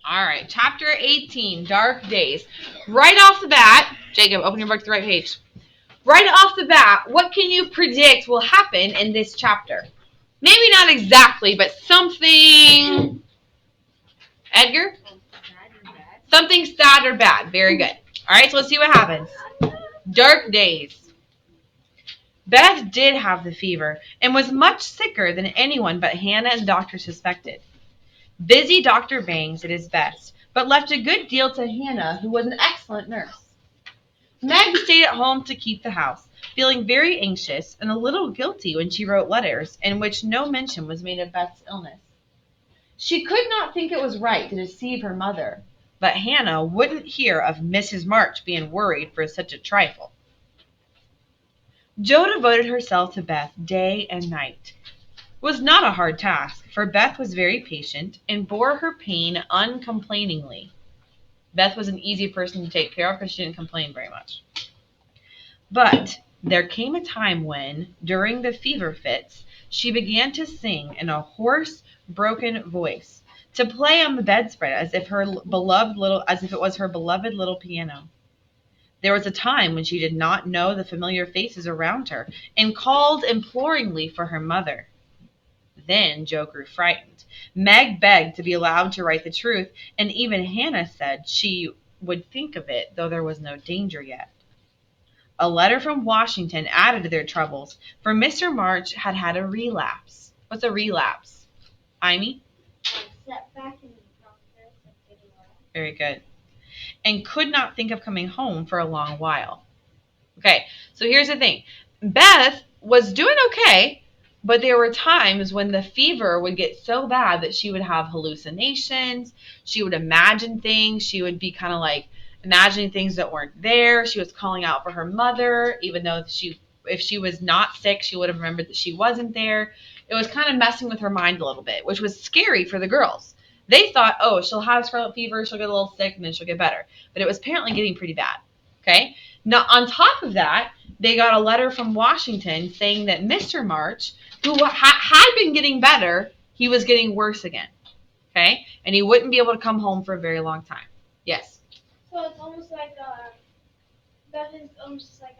All right, chapter 18, Dark Days. Right off the bat, Jacob, open your book to the right page. Right off the bat, what can you predict will happen in this chapter? Maybe not exactly, but something. Edgar? Something sad or bad. Very good. All right, so let's see what happens. Dark Days. Beth did have the fever and was much sicker than anyone but Hannah and the doctor suspected. Busy Dr. Bangs did his best, but left a good deal to Hannah, who was an excellent nurse. Meg stayed at home to keep the house, feeling very anxious and a little guilty when she wrote letters in which no mention was made of Beth's illness. She could not think it was right to deceive her mother, but Hannah wouldn't hear of Mrs. March being worried for such a trifle. Jo devoted herself to Beth day and night. It was not a hard task, for Beth was very patient and bore her pain uncomplainingly. Beth was an easy person to take care of because she didn't complain very much. But there came a time when, during the fever fits, she began to sing in a hoarse, broken voice, to play on the bedspread as if it was her beloved little piano. There was a time when she did not know the familiar faces around her and called imploringly for her mother. Then Jo grew frightened. Meg begged to be allowed to write the truth, and even Hannah said she would think of it, though there was no danger yet. A letter from Washington added to their troubles, for Mr. March had had a relapse. What's a relapse? Amy? Setback in the process of getting well. Very good. And could not think of coming home for a long while. Okay, so here's the thing. Beth was doing okay, but there were times when the fever would get so bad that she would have hallucinations. She would imagine things. She would be kind of like imagining things that weren't there. She was calling out for her mother, even though if she was not sick, she would have remembered that she wasn't there. It was kind of messing with her mind a little bit, which was scary for the girls. They thought, oh, she'll have scarlet fever, she'll get a little sick, and then she'll get better. But it was apparently getting pretty bad. Okay? Now, on top of that, they got a letter from Washington saying that Mr. March, who had been getting better, he was getting worse again. Okay? And he wouldn't be able to come home for a very long time. Yes? So it's almost like Beth is almost like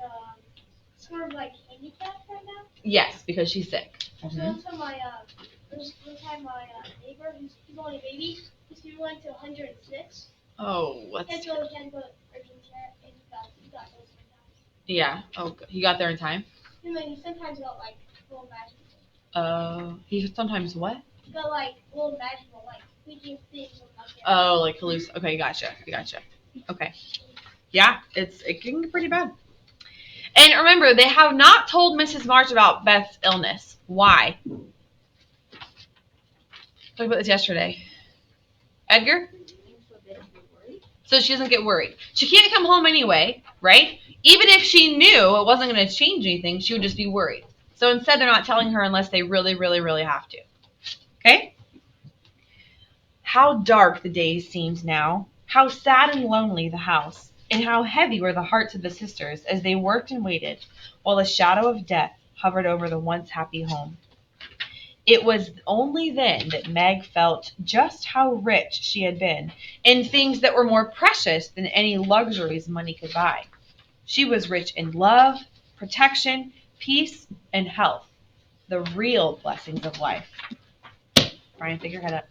sort of like handicapped right now. Yes, because she's sick. So one time my neighbor, who's only a baby, his fever went to 106. Oh, what's... And so he had to go to urgent care, and he got those sometimes. Yeah. Oh, he got there in time? And then he sometimes got like little magical. He sometimes what? He got like little magical, like squeaking things. Oh, like Okay, gotcha. Okay. Yeah, it can get pretty bad. And remember, they have not told Mrs. March about Beth's illness. Why? Talked about this yesterday. Edgar? So she doesn't get worried. She can't come home anyway, right? Even if she knew it wasn't going to change anything, she would just be worried. So instead, they're not telling her unless they really, really, really have to. Okay? How dark the days seemed now. How sad and lonely the house. And how heavy were the hearts of the sisters as they worked and waited, while the shadow of death hovered over the once happy home. It was only then that Meg felt just how rich she had been in things that were more precious than any luxuries money could buy. She was rich in love, protection, peace, and health, the real blessings of life. Brian, stick your head up.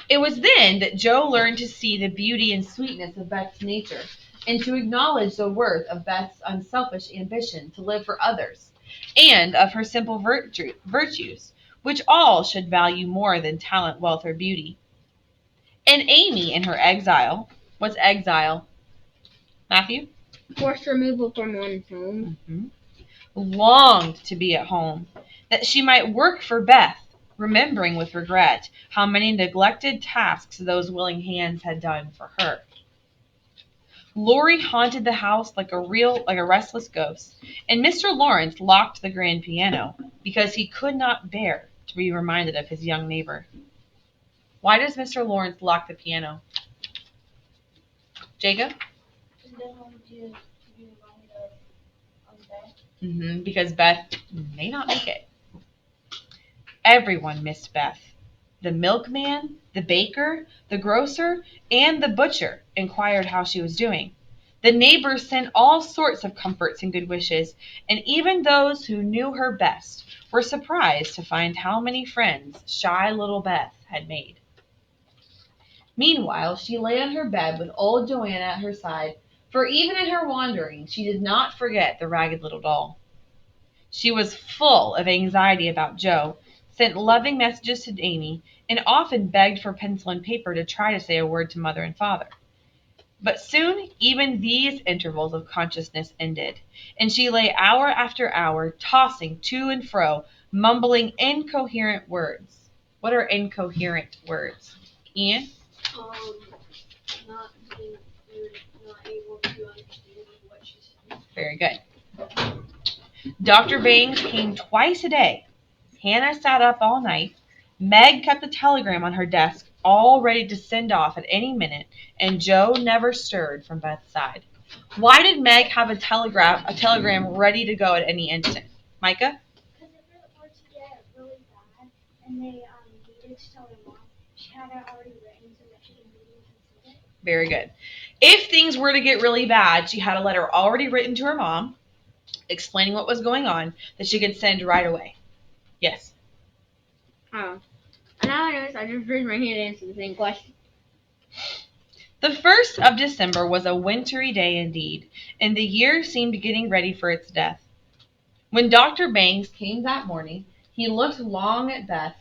It was then that Jo learned to see the beauty and sweetness of Beth's nature and to acknowledge the worth of Beth's unselfish ambition to live for others and of her simple virtues, which all should value more than talent, wealth, or beauty. And Amy, in her exile, what's exile? Matthew? Forced removal from one's home. Mm-hmm. Longed to be at home, that she might work for Beth, remembering with regret how many neglected tasks those willing hands had done for her. Lori haunted the house like a restless ghost, and Mr. Lawrence locked the grand piano because he could not bear to be reminded of his young neighbor. Why does Mr. Lawrence lock the piano? Jacob? Because Beth may not make it. Everyone missed Beth. The milkman, the baker, the grocer, and the butcher inquired how she was doing. The neighbors sent all sorts of comforts and good wishes, and even those who knew her best were surprised to find how many friends shy little Beth had made. Meanwhile, she lay on her bed with old Joanna at her side, for even in her wandering she did not forget the ragged little doll. She was full of anxiety about Joe, sent loving messages to Amy, and often begged for pencil and paper to try to say a word to mother and father. But soon even these intervals of consciousness ended, and she lay hour after hour tossing to and fro, mumbling incoherent words. What are incoherent words? Ian? Not being, you're not able to understand what she's saying. Very good. Dr. Bangs came twice a day. Hannah sat up all night. Meg kept a telegram on her desk, all ready to send off at any minute, and Joe never stirred from Beth's side. Why did Meg have a telegram ready to go at any instant? Micah? Because if it were to get really bad and they needed to tell their mom, she had it already written so that she could immediately send it. Very good. If things were to get really bad, she had a letter already written to her mom, explaining what was going on, that she could send right away. Yes. Oh. And now I noticed I just raised my hand to answer the same question. The 1st of December was a wintry day indeed, and the year seemed getting ready for its death. When Dr. Bangs came that morning, he looked long at Beth,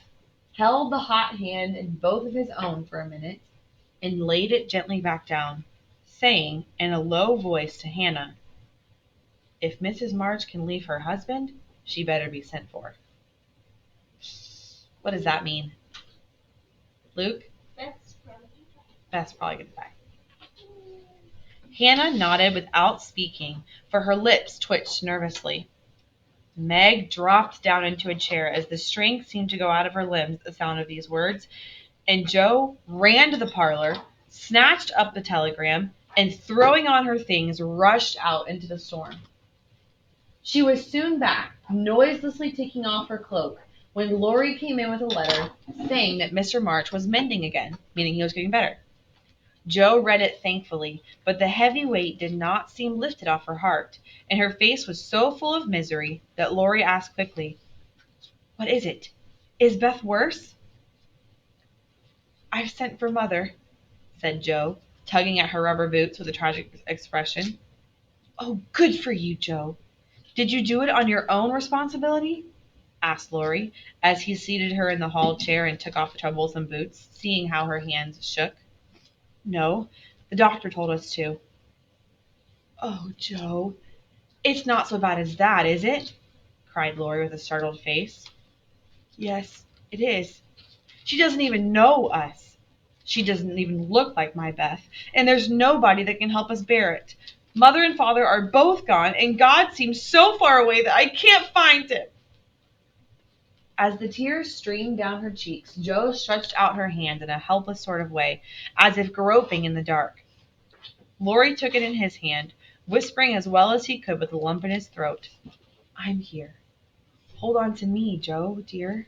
held the hot hand in both of his own for a minute, and laid it gently back down, saying in a low voice to Hannah, "If Mrs. March can leave her husband, she better be sent for." What does that mean? Luke? Beth's probably going to die. Hannah nodded without speaking, for her lips twitched nervously. Meg dropped down into a chair as the strength seemed to go out of her limbs at the sound of these words, and Joe ran to the parlor, snatched up the telegram, and throwing on her things, rushed out into the storm. She was soon back, noiselessly taking off her cloak, when Laurie came in with a letter saying that Mr. March was mending again, meaning he was getting better. Joe read it thankfully, but the heavy weight did not seem lifted off her heart, and her face was so full of misery that Laurie asked quickly, "What is it? Is Beth worse?" "I've sent for Mother," said Joe, tugging at her rubber boots with a tragic expression. "Oh, good for you, Joe. Did you do it on your own responsibility?" asked Laurie, as he seated her in the hall chair and took off the troublesome boots, seeing how her hands shook. "No, the doctor told us to." "Oh, Joe, it's not so bad as that, is it?" cried Laurie with a startled face. "Yes, it is. She doesn't even know us. She doesn't even look like my Beth, and there's nobody that can help us bear it. Mother and Father are both gone, and God seems so far away that I can't find Him." As the tears streamed down her cheeks, Jo stretched out her hand in a helpless sort of way, as if groping in the dark. Laurie took it in his hand, whispering as well as he could with a lump in his throat, "I'm here. Hold on to me, Jo, dear."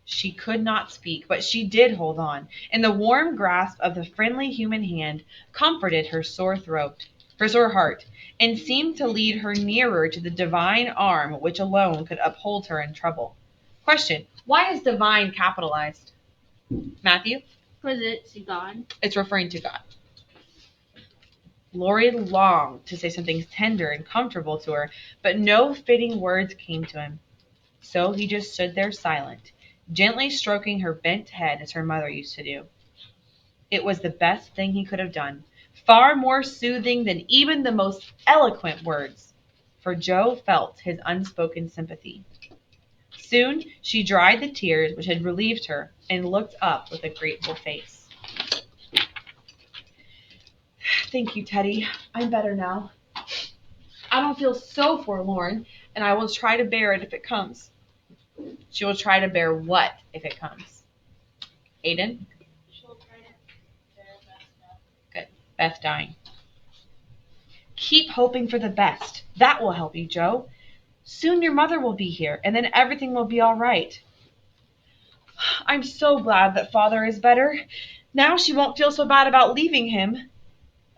She could not speak, but she did hold on, and the warm grasp of the friendly human hand comforted her sore heart, and seemed to lead her nearer to the divine arm which alone could uphold her in trouble. Question: why is divine capitalized? Matthew? Because it's God. It's referring to God. Laurie longed to say something tender and comfortable to her, but no fitting words came to him. So he just stood there silent, gently stroking her bent head as her mother used to do. It was the best thing he could have done, far more soothing than even the most eloquent words, for Jo felt his unspoken sympathy. Soon she dried the tears which had relieved her and looked up with a grateful face. "Thank you, Teddy. I'm better now. I don't feel so forlorn, and I will try to bear it if it comes." She will try to bear what if it comes? Aiden? She'll try to bear Beth's. Good. Beth dying. Keep hoping for the best. That will help you, Jo. Soon your mother will be here, and then everything will be all right. I'm so glad that Father is better. Now she won't feel so bad about leaving him.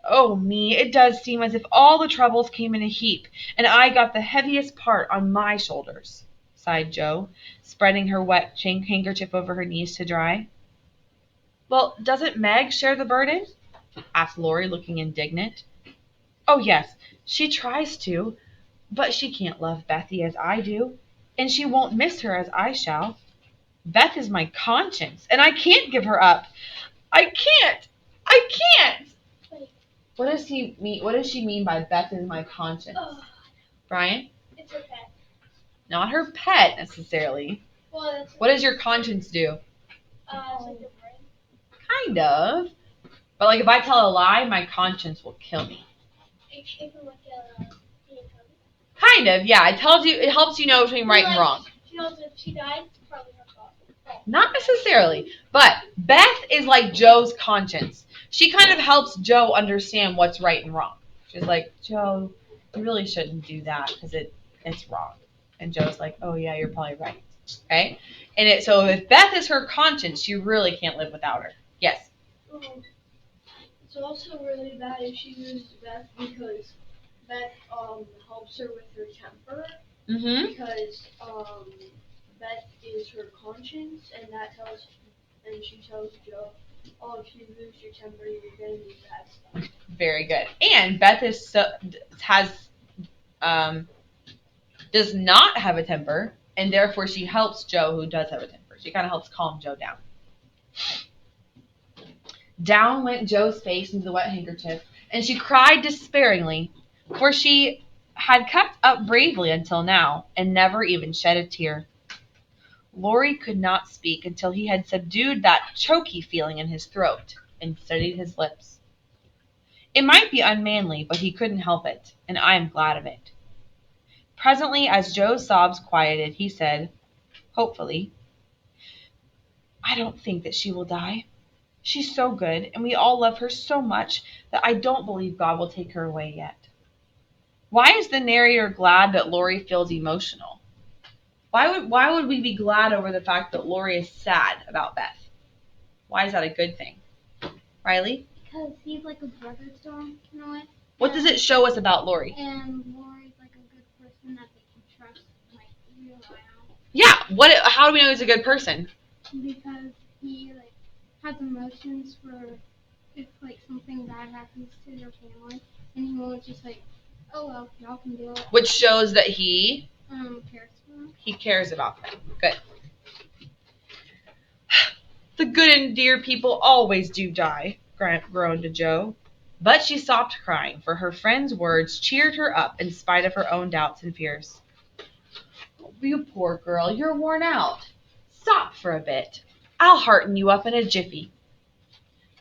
Oh me, it does seem as if all the troubles came in a heap, and I got the heaviest part on my shoulders, sighed Jo, spreading her wet handkerchief over her knees to dry. Well, doesn't Meg share the burden? Asked Lori, looking indignant. Oh yes, she tries to, but she can't love Bethy as I do, and she won't miss her as I shall. Beth is my conscience, and I can't give her up. I can't! I can't! Wait, What does he mean? What does she mean by Beth is my conscience? Brian? it's a pet. Not her pet necessarily. Well, that's What does your conscience do? it's like your brain. Kind of. But like if I tell a lie, my conscience will kill me. If you look at Kind of, yeah. It helps you know between right and wrong. she knows if she died, it's probably her fault. Not necessarily. But Beth is like Joe's conscience. She kind of helps Joe understand what's right and wrong. She's like, Joe, you really shouldn't do that because it's wrong. And Joe's like, oh yeah, you're probably right. Okay? And so if Beth is her conscience, you really can't live without her. Yes. It's also really bad if she loses Beth because Beth helps her with her temper Mm-hmm. because Beth is her conscience and she tells Joe, oh, if you lose your temper, you're gonna do bad stuff. Very good. And Beth does not have a temper, and therefore she helps Joe, who does have a temper. She kind of helps calm Joe down. Down went Joe's face into the wet handkerchief, and she cried despairingly, for she had kept up bravely until now, and never even shed a tear. Lori could not speak until he had subdued that choky feeling in his throat, and steadied his lips. It might be unmanly, but he couldn't help it, and I am glad of it. Presently, as Joe's sobs quieted, he said, hopefully, I don't think that she will die. She's so good, and we all love her so much that I don't believe God will take her away yet. Why is the narrator glad that Lori feels emotional? Why would we be glad over the fact that Lori is sad about Beth? Why is that a good thing? Riley? Because he's like a brother to him, in a way. What does it show us about Lori? And Lori's like a good person that they can trust, like rely on. Yeah. How do we know he's a good person? Because he like has emotions for if like something bad happens to their family, and he won't just like, oh well, y'all can do it. Which shows that he Cares for them. He cares about them. Good. The good and dear people always do die, groaned Joe. But she stopped crying, for her friend's words cheered her up in spite of her own doubts and fears. You poor girl, you're worn out. Stop for a bit. I'll hearten you up in a jiffy.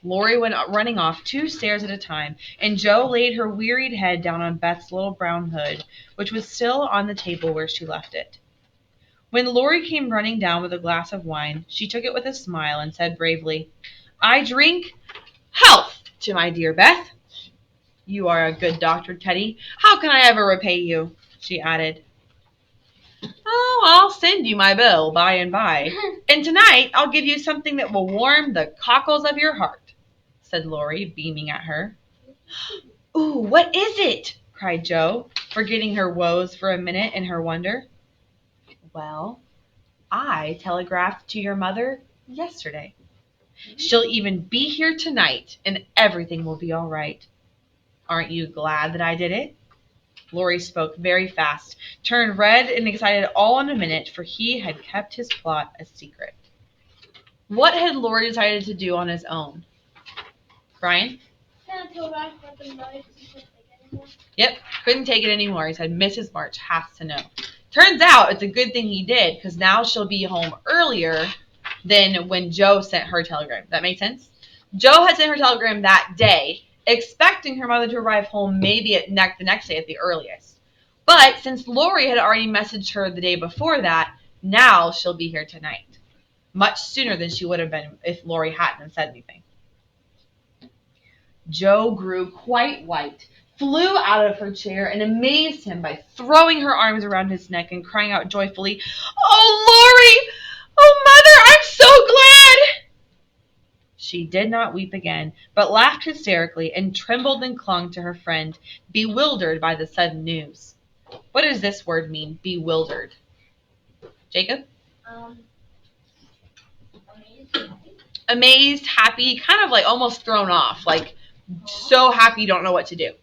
Lori went running off 2 stairs at a time, and Joe laid her wearied head down on Beth's little brown hood, which was still on the table where she left it. When Lori came running down with a glass of wine, she took it with a smile and said bravely, I drink health to my dear Beth. You are a good doctor, Teddy. How can I ever repay you? She added. Oh, I'll send you my bill by and by. And tonight I'll give you something that will warm the cockles of your heart, said Lori, beaming at her. Ooh, what is it? Cried Joe, forgetting her woes for a minute in her wonder. Well, I telegraphed to your mother yesterday. She'll even be here tonight, and everything will be all right. Aren't you glad that I did it? Lori spoke very fast, turned red and excited all in a minute, for he had kept his plot a secret. What had Lori decided to do on his own? Brian? Can't go back with them right because he couldn't take it anymore. Yep, couldn't take it anymore. He said, Mrs. March has to know. Turns out it's a good thing he did, because now she'll be home earlier than when Joe sent her telegram. That make sense? Joe had sent her telegram that day, expecting her mother to arrive home maybe the next day at the earliest. But since Lori had already messaged her the day before that, now she'll be here tonight. Much sooner than she would have been if Lori hadn't said anything. Joe grew quite white, flew out of her chair, and amazed him by throwing her arms around his neck and crying out joyfully, Oh, Lori! Oh, Mother, I'm so glad! She did not weep again, but laughed hysterically and trembled and clung to her friend, bewildered by the sudden news. What does this word mean, bewildered? Jacob? Amazed, happy, kind of like almost thrown off, like so happy you don't know what to do.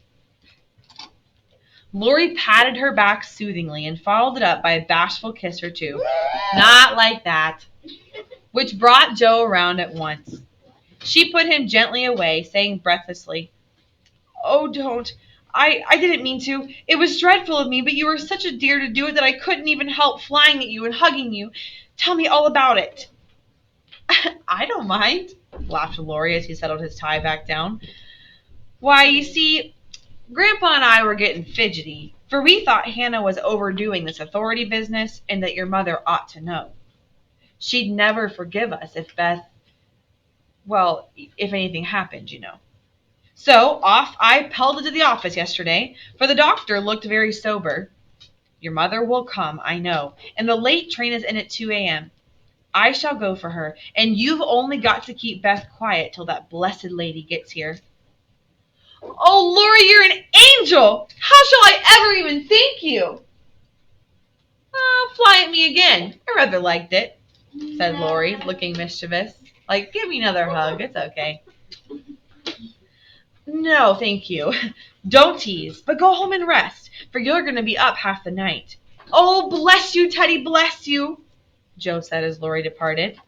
Lori patted her back soothingly and followed it up by a bashful kiss or two. Not like that. Which brought Joe around at once. She put him gently away, saying breathlessly, "Oh, don't. I didn't mean to. It was dreadful of me, but you were such a dear to do it that I couldn't even help flying at you and hugging you. Tell me all about it." "I don't mind," laughed Lori as he settled his tie back down. "Why, you see, Grandpa and I were getting fidgety, for we thought Hannah was overdoing this authority business and that your mother ought to know. She'd never forgive us if if anything happened, you know. So off I pelted to the office yesterday, for the doctor looked very sober. Your mother will come, I know, and the late train is in at 2 a.m. I shall go for her, and you've only got to keep Beth quiet till that blessed lady gets here." "Oh, Lori, you're an angel! How shall I ever even thank you?" "Fly at me again. I rather liked it," said Lori, looking mischievous. Like, give me another hug. It's okay. "No, thank you. Don't tease, but go home and rest, for you're going to be up half the night." "Oh, bless you, Teddy, bless you," Joe said as Lori departed.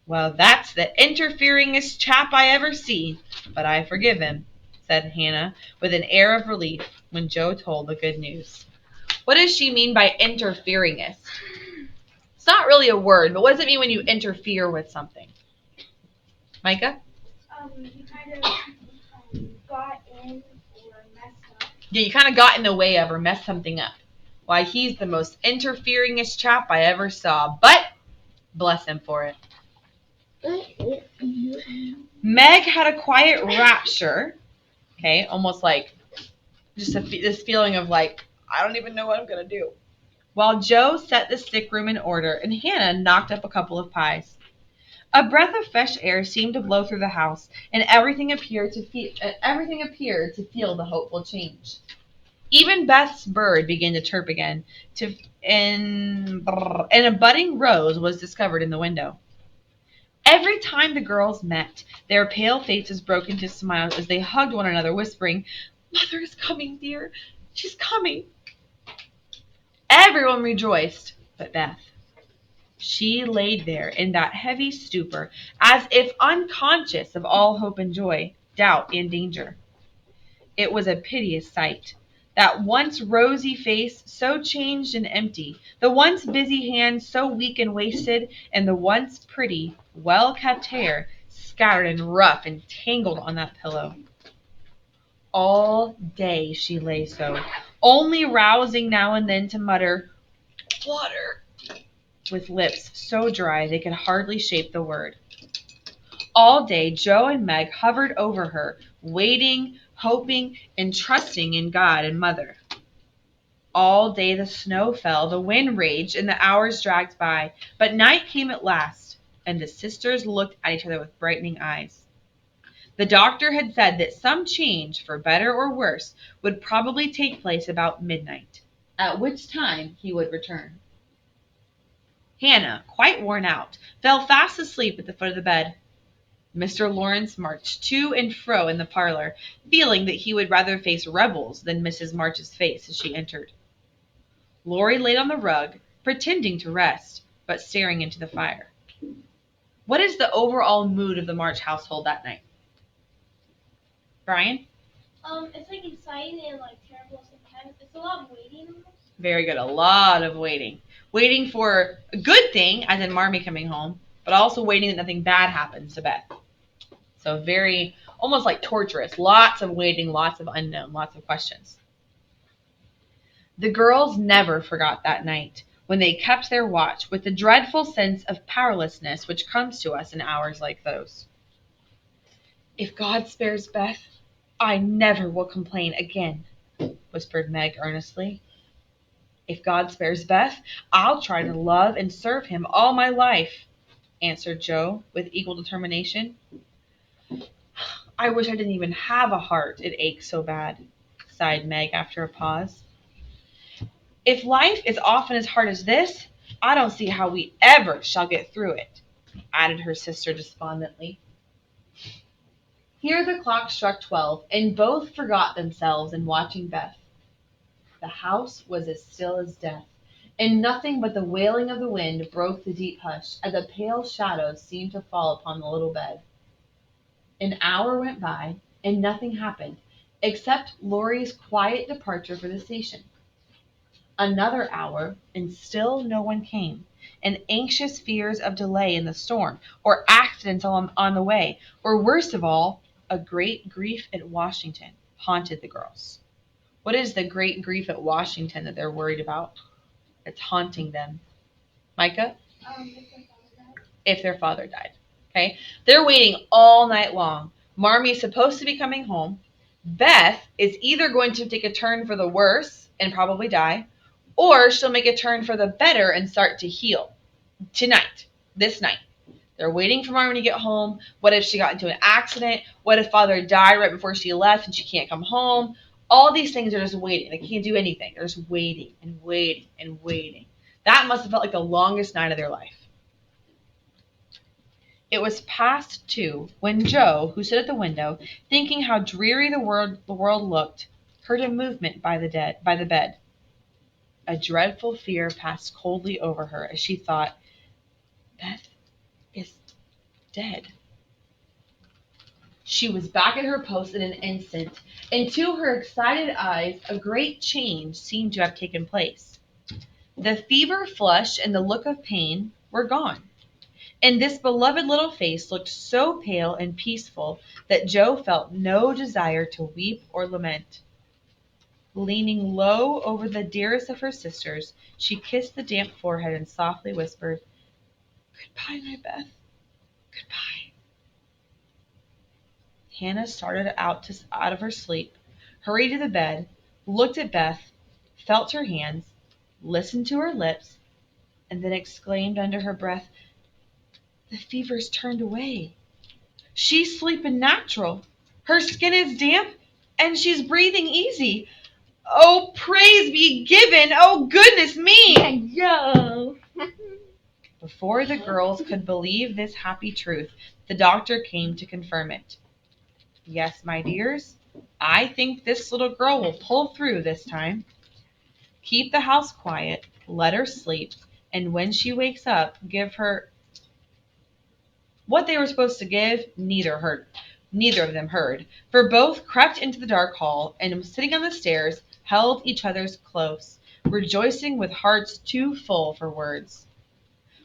"Well, that's the interferingest chap I ever see, but I forgive him," said Hannah with an air of relief when Joe told the good news. What does she mean by interferingest? It's not really a word, but what does it mean when you interfere with something? Micah? You kind of got in or messed up. Yeah, you kind of got in the way of or messed something up. Why, he's the most interferingest chap I ever saw, but bless him for it. Meg had a quiet rapture, okay, almost like just this feeling of like, I don't even know what I'm going to do. While Joe set the sick room in order and Hannah knocked up a couple of pies. A breath of fresh air seemed to blow through the house, and everything appeared to feel the hopeful change. Even Beth's bird began to chirp again, and a budding rose was discovered in the window. Every time the girls met, their pale faces broke into smiles as they hugged one another, whispering, "Mother is coming, dear. She's coming." Everyone rejoiced but Beth. She laid there in that heavy stupor, as if unconscious of all hope and joy, doubt and danger. It was a piteous sight. That once rosy face so changed and empty, the once busy hands so weak and wasted, and the once pretty, well-kept hair scattered and rough and tangled on that pillow. All day she lay so, only rousing now and then to mutter, "Water," with lips so dry they could hardly shape the word. All day Joe and Meg hovered over her, waiting, hoping, and trusting in God and Mother. All day the snow fell, the wind raged, and the hours dragged by, but night came at last, and the sisters looked at each other with brightening eyes. The doctor had said that some change, for better or worse, would probably take place about midnight, at which time he would return. Hannah, quite worn out, fell fast asleep at the foot of the bed. Mr. Lawrence marched to and fro in the parlor, feeling that he would rather face rebels than Mrs. March's face as she entered. Lori laid on the rug, pretending to rest, but staring into the fire. What is the overall mood of the March household that night? Brian? It's like exciting and like terrible sometimes. It's a lot of waiting almost. Very good. A lot of waiting. Waiting for a good thing, as in Marmee coming home, but also waiting that nothing bad happens to Beth. So very, almost like torturous. Lots of waiting, lots of unknown, lots of questions. The girls never forgot that night when they kept their watch with the dreadful sense of powerlessness which comes to us in hours like those. "If God spares Beth, I never will complain again," whispered Meg earnestly. If God spares Beth, I'll try to love and serve him all my life, answered Joe with equal determination. I wish I didn't even have a heart, it aches so bad, sighed Meg after a pause. If life is often as hard as this, I don't see how we ever shall get through it, added her sister despondently. Here the clock struck 12, and both forgot themselves in watching Beth. The house was as still as death, and nothing but the wailing of the wind broke the deep hush as a pale shadow seemed to fall upon the little bed. An hour went by, and nothing happened, except Laurie's quiet departure for the station. Another hour, and still no one came, and anxious fears of delay in the storm, or accidents on the way, or worst of all, a great grief at Washington, haunted the girls. What is the great grief at Washington that they're worried about? It's haunting them. Micah? If their father died. Okay? They're waiting all night long. Marmy's supposed to be coming home. Beth is either going to take a turn for the worse and probably die, or she'll make a turn for the better and start to heal. Tonight. This night. They're waiting for Marmy to get home. What if she got into an accident? What if father died right before she left and she can't come home? All these things are just waiting. They can't do anything. They're just waiting and waiting and waiting. That must have felt like the longest night of their life. It was past 2 when Joe, who stood at the window, thinking how dreary the world looked, heard a movement by the bed. A dreadful fear passed coldly over her as she thought, Beth is dead. She was back at her post in an instant, and to her excited eyes a great change seemed to have taken place. The fever flush and the look of pain were gone, and this beloved little face looked so pale and peaceful that Joe felt no desire to weep or lament. Leaning low over the dearest of her sisters, she kissed the damp forehead and softly whispered, Goodbye, my Beth. Goodbye. Hannah started out of her sleep, hurried to the bed, looked at Beth, felt her hands, listened to her lips, and then exclaimed under her breath, The fever's turned away. She's sleeping natural. Her skin is damp, and she's breathing easy. Oh, praise be given! Oh, goodness me! Yo. Before the girls could believe this happy truth, the doctor came to confirm it. Yes, my dears, I think this little girl will pull through this time. Keep the house quiet, let her sleep, and when she wakes up, give her what they were supposed to give. Neither of them heard, for both crept into the dark hall and, sitting on the stairs, held each other's close, rejoicing with hearts too full for words.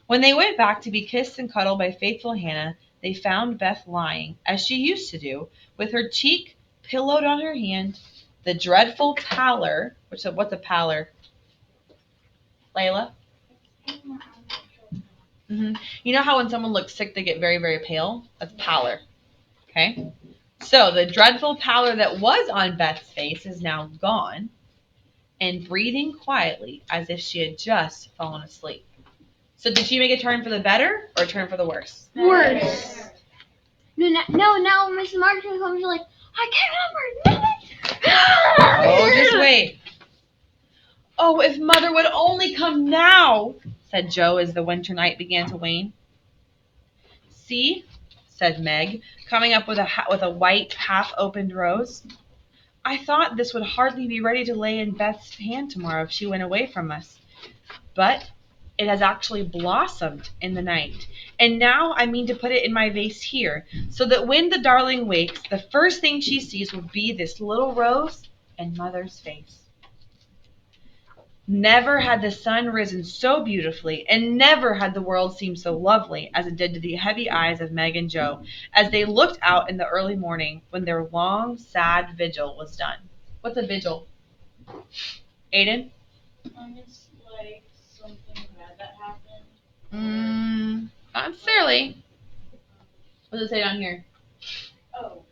When they went back to be kissed and cuddled by faithful Hannah, they found Beth lying, as she used to do, with her cheek pillowed on her hand, the dreadful pallor. What's a pallor? Layla? You know how when someone looks sick, they get very, very pale? That's pallor. Okay? So the dreadful pallor that was on Beth's face is now gone, and breathing quietly as if she had just fallen asleep. So did she make a turn for the better or a turn for the worse? Worse. No, now Miss Martin comes like, I can't remember nothing. Oh, just wait. Oh, if Mother would only come now, said Joe as the winter night began to wane. See, said Meg, coming up with a white, half-opened rose. I thought this would hardly be ready to lay in Beth's hand tomorrow if she went away from us. But it has actually blossomed in the night, and now I mean to put it in my vase here, so that when the darling wakes, the first thing she sees will be this little rose and Mother's face. Never had the sun risen so beautifully, and never had the world seemed so lovely as it did to the heavy eyes of Meg and Joe as they looked out in the early morning when their long, sad vigil was done. What's a vigil? Aiden? It's like something bad that happened. Not necessarily. What does it say down here? Oh,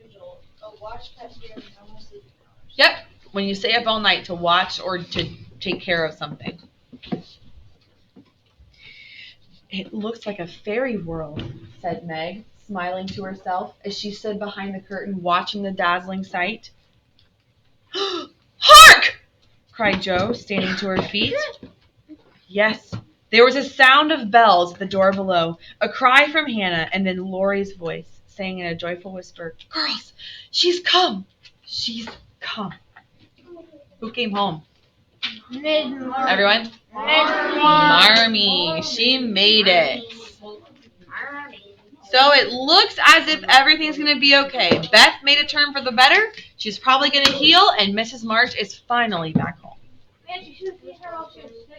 vigil. A watch kept here and no more sleeping hours. Yep. when you stay up all night to watch or to take care of something. It looks like a fairy world, said Meg, smiling to herself as she stood behind the curtain watching the dazzling sight. Hark! Cried Jo, standing to her feet. Yes, there was a sound of bells at the door below, a cry from Hannah, and then Laurie's voice saying in a joyful whisper, Girls, she's come! She's come. Who came home? Everyone? Marmee. She made it. So it looks as if everything's going to be okay. Beth made a turn for the better. She's probably going to heal, and Mrs. March is finally back home. Man, she should have seen her while she was sick.